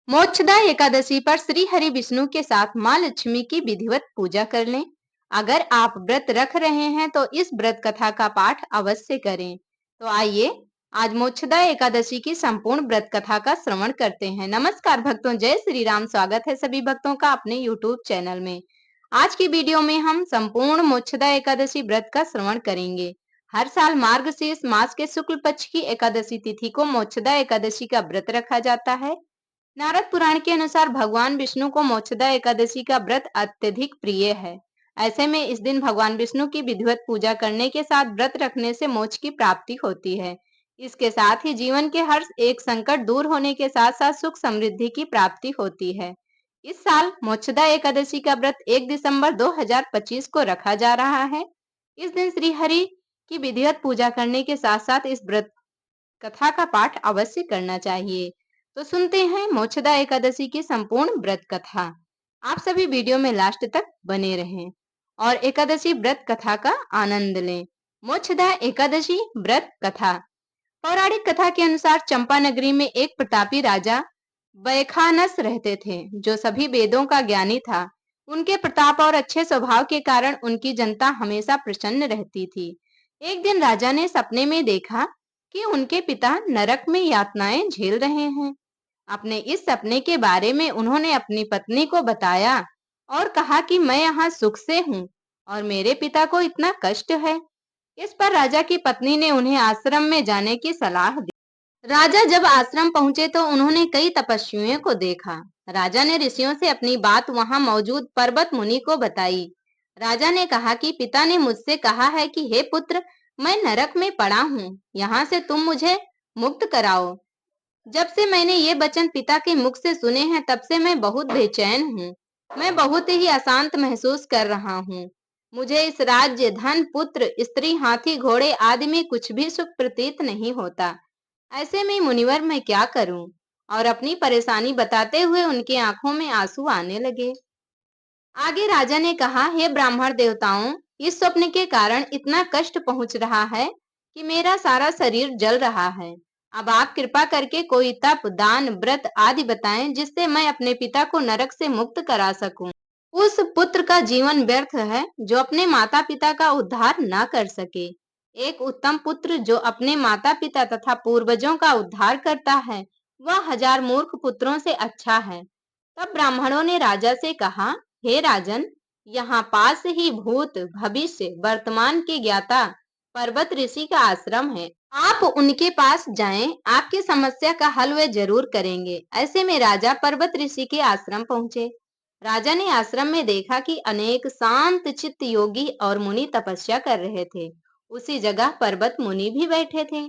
मोक्षदा एकादशी पर श्री हरि विष्णु के साथ माँ लक्ष्मी की विधिवत पूजा कर लें। अगर आप व्रत रख रहे हैं तो इस व्रत कथा का पाठ अवश्य करें। तो आइए आज मोक्षदा एकादशी की संपूर्ण व्रत कथा का श्रवण करते हैं। नमस्कार भक्तों, जय श्री राम। स्वागत है सभी भक्तों का अपने YouTube चैनल में। आज की वीडियो में हम संपूर्ण मोक्षदा एकादशी व्रत का श्रवण करेंगे। हर साल मार्गशीर्ष मास के शुक्ल पक्ष की एकादशी तिथि को मोक्षदा एकादशी का व्रत रखा जाता है। नारद पुराण के अनुसार भगवान विष्णु को मोक्षदा एकादशी का व्रत अत्यधिक प्रिय है। ऐसे में इस दिन भगवान विष्णु की विधिवत पूजा करने के साथ व्रत रखने से मोक्ष की प्राप्ति होती है। इसके साथ ही जीवन के हर एक संकट दूर होने के साथ साथ सुख समृद्धि की प्राप्ति होती है। इस साल मोक्षदा एकादशी का व्रत 1 दिसंबर 2025 को रखा जा रहा है। इस दिन श्री हरि की विधिवत पूजा करने के साथ साथ इस व्रत कथा का पाठ अवश्य करना चाहिए। तो सुनते हैं मोक्षदा एकादशी की संपूर्ण व्रत कथा। आप सभी वीडियो में लास्ट तक बने रहें और एकादशी व्रत कथा का आनंद लें। मोक्षदा एकादशी व्रत कथा। पौराणिक कथा के अनुसार चंपा नगरी में एक प्रतापी राजा बैखानस रहते थे, जो सभी वेदों का ज्ञानी था। उनके प्रताप और अच्छे स्वभाव के कारण उनकी जनता हमेशा प्रसन्न रहती थी। एक दिन राजा ने सपने में देखा कि उनके पिता नरक में यातनाएं झेल रहे हैं। अपने इस सपने के बारे में उन्होंने अपनी पत्नी को बताया और कहा कि मैं यहाँ सुख से हूँ और मेरे पिता को इतना कष्ट है। इस पर राजा की पत्नी ने उन्हें आश्रम में जाने की सलाह दी। राजा जब आश्रम पहुंचे तो उन्होंने कई तपस्वियों को देखा। राजा ने ऋषियों से अपनी बात वहां मौजूद पर्वत मुनि को बताई। राजा ने कहा कि पिता ने मुझसे कहा है कि हे पुत्र, मैं नरक में पड़ा हूँ, यहाँ से तुम मुझे मुक्त कराओ। जब से मैंने ये वचन पिता के मुख से सुने हैं तब से मैं बहुत बेचैन हूँ। मैं बहुत ही अशांत महसूस कर रहा हूँ। मुझे इस राज्य, धन, पुत्र, स्त्री, हाथी, घोड़े आदि में कुछ भी सुख प्रतीत नहीं होता। ऐसे में मुनिवर मैं क्या करूं? और अपनी परेशानी बताते हुए उनकी आंखों में आंसू आने लगे। आगे राजा ने कहा, हे ब्राह्मण देवताओं, इस स्वप्न के कारण इतना कष्ट पहुंच रहा है कि मेरा सारा शरीर जल रहा है। अब आप कृपा करके कोई तप, दान, व्रत आदि बताएं जिससे मैं अपने पिता को नरक से मुक्त करा सकूं। उस पुत्र का जीवन व्यर्थ है जो अपने माता पिता का उद्धार न कर सके। एक उत्तम पुत्र जो अपने माता पिता तथा पूर्वजों का उद्धार करता है, वह 1000 मूर्ख पुत्रों से अच्छा है। तब ब्राह्मणों ने राजा से कहा, हे राजन, यहाँ पास ही भूत, भविष्य, वर्तमान के ज्ञाता पर्वत ऋषि का आश्रम है। आप उनके पास जाएं, आपकी समस्या का हल वे जरूर करेंगे। ऐसे में राजा पर्वत ऋषि के आश्रम पहुंचे। राजा ने आश्रम में देखा कि अनेक शांत चित्त योगी और मुनि तपस्या कर रहे थे। उसी जगह पर्वत मुनि भी बैठे थे।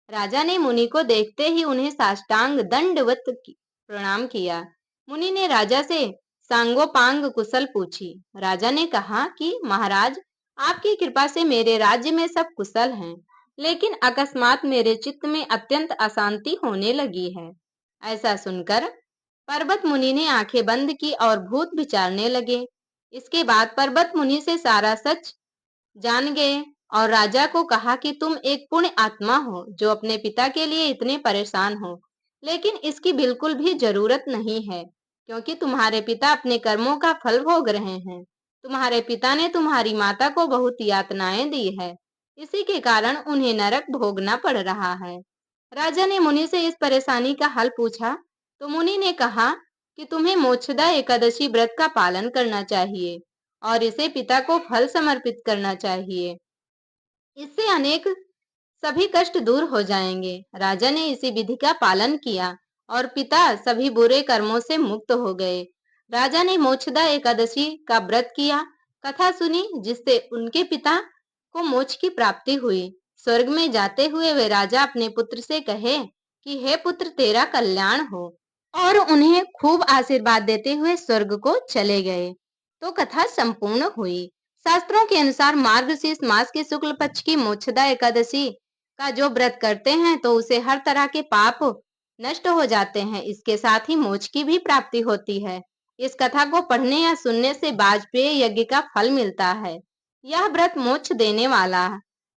राजा ने मुनि को देखते ही उन्हें साष्टांग दंडवत प्रणाम किया। मुनि ने राजा से सांगोपांग कुशल पूछी। राजा ने कहा कि महाराज, आपकी कृपा से मेरे राज्य में सब कुशल हैं, लेकिन अकस्मात मेरे चित्त में अत्यंत अशांति होने लगी है। ऐसा सुनकर पर्वत मुनि ने आंखें बंद की और भूत विचारने लगे। इसके बाद पर्वत मुनि से सारा सच जान गए और राजा को कहा कि तुम एक पुण्य आत्मा हो जो अपने पिता के लिए इतने परेशान हो, लेकिन इसकी बिल्कुल भी जरूरत नहीं है, क्योंकि तुम्हारे पिता अपने कर्मों का फल भोग रहे हैं। तुम्हारे पिता ने तुम्हारी माता को बहुत यातनाएं दी है, इसी के कारण उन्हें नरक भोगना पड़ रहा है। राजा ने मुनि से इस परेशानी का हल पूछा तो मुनि ने कहा कि तुम्हें मोक्षदा एकादशी व्रत का पालन करना चाहिए और इसे पिता को फल समर्पित करना चाहिए। इससे अनेक सभी कष्ट दूर हो जाएंगे। राजा ने इसी विधि का पालन किया और पिता सभी बुरे कर्मों से मुक्त हो गए। राजा ने मोक्षदा एकादशी का व्रत किया, कथा सुनी, जिससे उनके पिता को मोक्ष की प्राप्ति हुई। स्वर्ग में जाते हुए वे राजा अपने पुत्र से कहे कि हे पुत्र, तेरा कल्याण हो, और उन्हें खूब आशीर्वाद देते हुए स्वर्ग को चले गए। तो कथा संपूर्ण हुई। शास्त्रों के अनुसार मार्गशीर्ष मास के शुक्ल पक्ष की मोक्षदा एकादशी का जो व्रत करते हैं तो उसे हर तरह के पाप नष्ट हो जाते हैं। इसके साथ ही मोक्ष की भी प्राप्ति होती है। इस कथा को पढ़ने या सुनने से वाजपेय यज्ञ का फल मिलता है। यह व्रत मोक्ष देने वाला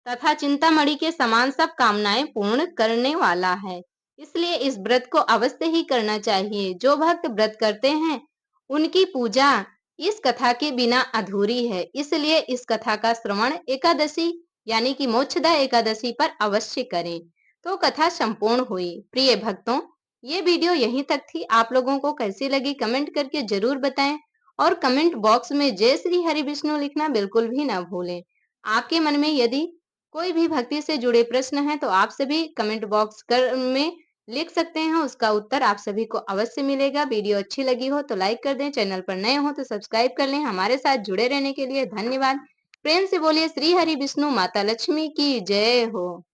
तथा चिंतामणि के समान सब कामनाएं पूर्ण करने वाला है। इसलिए इस व्रत को अवश्य ही करना चाहिए। जो भक्त व्रत करते हैं उनकी पूजा इस कथा के बिना अधूरी है। इसलिए इस कथा का श्रवण एकादशी यानी कि मोक्षदा एकादशी पर अवश्य करें तो कथा संपूर्ण हुई। प्रिय भक्तों, ये वीडियो यहीं तक थी। आप लोगों को कैसी लगी कमेंट करके जरूर बताएं और कमेंट बॉक्स में जय श्री हरि विष्णु लिखना बिल्कुल भी ना भूलें। आपके मन में यदि कोई भी भक्ति से जुड़े प्रश्न हैं तो आप सभी कमेंट बॉक्स में लिख सकते हैं, उसका उत्तर आप सभी को अवश्य मिलेगा। वीडियो अच्छी लगी हो तो लाइक कर दें, चैनल पर नए हो तो सब्सक्राइब कर लें। हमारे साथ जुड़े रहने के लिए धन्यवाद। प्रेम से बोलिए श्री हरि विष्णु माता लक्ष्मी की जय हो।